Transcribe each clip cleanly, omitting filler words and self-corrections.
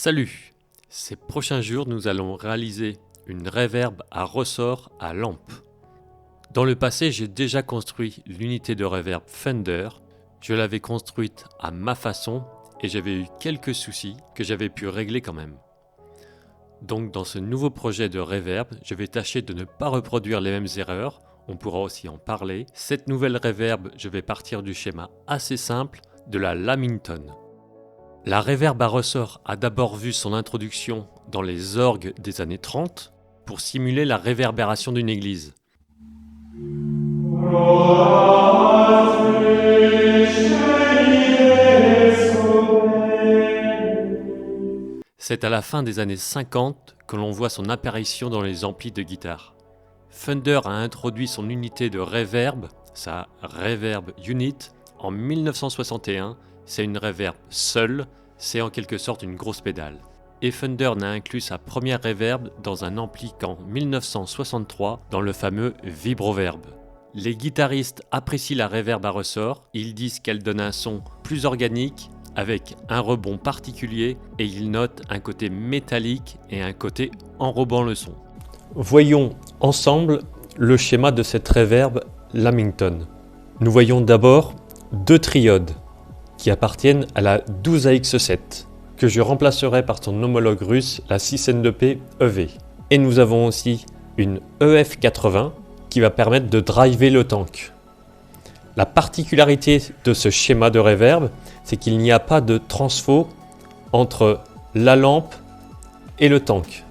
Salut! Ces prochains jours, nous allons réaliser une reverb à ressort à lampe. Dans le passé, j'ai déjà construit l'unité de reverb Fender. Je l'avais construite à ma façon et j'avais eu quelques soucis que j'avais pu régler quand même. Donc dans ce nouveau projet de reverb, je vais tâcher de ne pas reproduire les mêmes erreurs. On pourra aussi en parler. Cette nouvelle reverb, je vais partir du schéma assez simple de la Lamington. La reverb à ressort a d'abord vu son introduction dans les orgues des années 30 pour simuler la réverbération d'une église. C'est à la fin des années 50 que l'on voit son apparition dans les amplis de guitare. Fender a introduit son unité de reverb, sa Reverb Unit, en 1961. C'est une reverb seule, c'est en quelque sorte une grosse pédale. Et Fender n'a inclus sa première reverb dans un ampli qu'en 1963 dans le fameux Vibroverb. Les guitaristes apprécient la reverb à ressort, ils disent qu'elle donne un son plus organique, avec un rebond particulier, et ils notent un côté métallique et un côté enrobant le son. Voyons ensemble le schéma de cette reverb Lamington. Nous voyons d'abord deux triodes qui appartiennent à la 12AX7, que je remplacerai par son homologue russe, la 6N2P EV. Et nous avons aussi une EF80 qui va permettre de driver le tank. La particularité de ce schéma de reverb, c'est qu'il n'y a pas de transfo entre la lampe et le tank.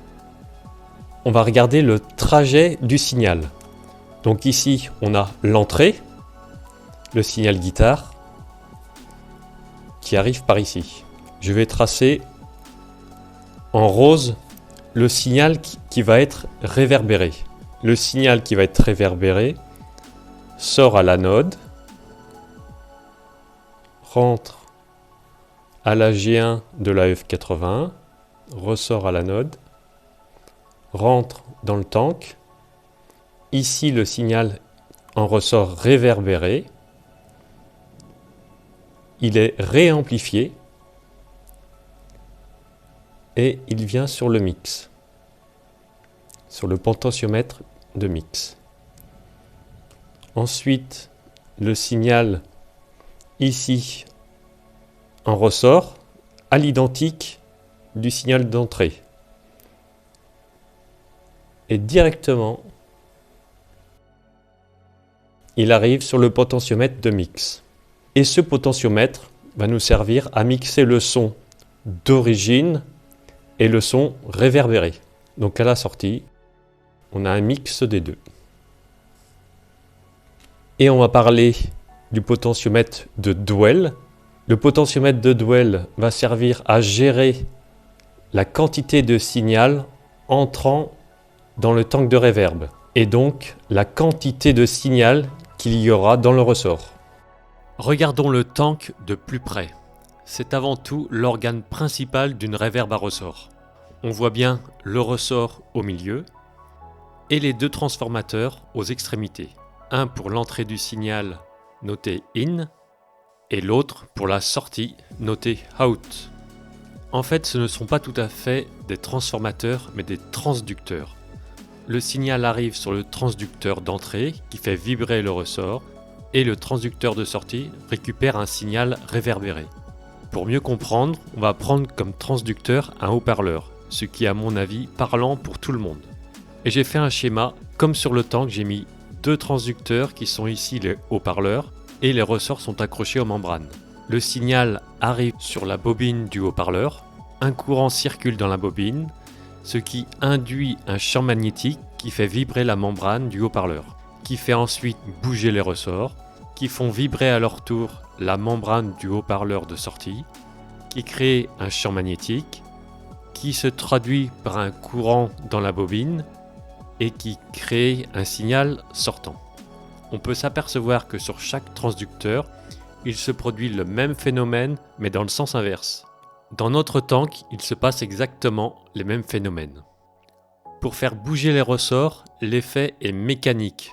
On va regarder le trajet du signal. Donc ici, on a l'entrée, le signal guitare, qui arrive par ici. Je vais tracer en rose le signal qui va être réverbéré. Le signal qui va être réverbéré sort à l'anode, rentre à la G1 de la F80, ressort à l'anode, rentre dans le tank. Ici, le signal en ressort réverbéré. Il est réamplifié et il vient sur le mix, sur le potentiomètre de mix. Ensuite, le signal ici en ressort à l'identique du signal d'entrée. Et directement, il arrive sur le potentiomètre de mix. Et ce potentiomètre va nous servir à mixer le son d'origine et le son réverbéré. Donc à la sortie, on a un mix des deux. Et on va parler du potentiomètre de Dwell. Le potentiomètre de Dwell va servir à gérer la quantité de signal entrant dans le tank de reverb et donc la quantité de signal qu'il y aura dans le ressort. Regardons le tank de plus près. C'est avant tout l'organe principal d'une reverb à ressort. On voit bien le ressort au milieu et les deux transformateurs aux extrémités. Un pour l'entrée du signal noté in et l'autre pour la sortie noté out. En fait, ce ne sont pas tout à fait des transformateurs mais des transducteurs. Le signal arrive sur le transducteur d'entrée qui fait vibrer le ressort et le transducteur de sortie récupère un signal réverbéré. Pour mieux comprendre, on va prendre comme transducteur un haut-parleur, ce qui est à mon avis parlant pour tout le monde. Et j'ai fait un schéma, comme sur le tank, j'ai mis deux transducteurs qui sont ici les haut-parleurs et les ressorts sont accrochés aux membranes. Le signal arrive sur la bobine du haut-parleur, un courant circule dans la bobine, ce qui induit un champ magnétique qui fait vibrer la membrane du haut-parleur, qui fait ensuite bouger les ressorts, qui font vibrer à leur tour la membrane du haut-parleur de sortie, qui crée un champ magnétique, qui se traduit par un courant dans la bobine et qui crée un signal sortant. On peut s'apercevoir que sur chaque transducteur, il se produit le même phénomène mais dans le sens inverse. Dans notre tank, il se passe exactement les mêmes phénomènes. Pour faire bouger les ressorts, l'effet est mécanique.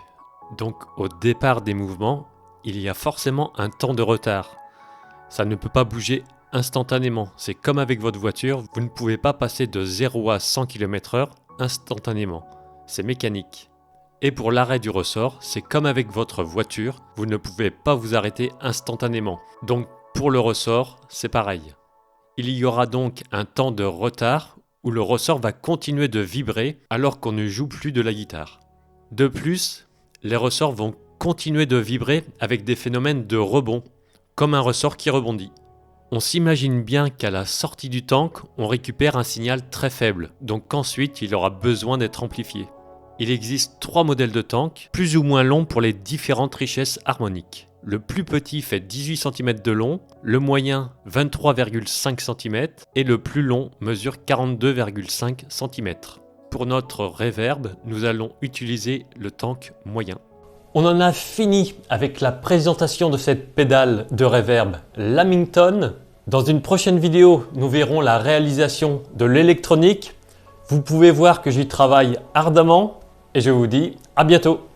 Donc au départ des mouvements, il y a forcément un temps de retard. Ça ne peut pas bouger instantanément. C'est comme avec votre voiture, vous ne pouvez pas passer de 0 à 100 km/h instantanément. C'est mécanique. Et pour l'arrêt du ressort, c'est comme avec votre voiture, vous ne pouvez pas vous arrêter instantanément. Donc pour le ressort, c'est pareil. Il y aura donc un temps de retard où le ressort va continuer de vibrer alors qu'on ne joue plus de la guitare. De plus, les ressorts vont continuer de vibrer avec des phénomènes de rebond, comme un ressort qui rebondit. On s'imagine bien qu'à la sortie du tank, on récupère un signal très faible, donc qu'ensuite il aura besoin d'être amplifié. Il existe 3 modèles de tank, plus ou moins longs pour les différentes richesses harmoniques. Le plus petit fait 18 cm de long, le moyen 23,5 cm et le plus long mesure 42,5 cm. Pour notre reverb, nous allons utiliser le tank moyen. On en a fini avec la présentation de cette pédale de reverb Lamington. Dans une prochaine vidéo, nous verrons la réalisation de l'électronique. Vous pouvez voir que j'y travaille ardemment et je vous dis à bientôt.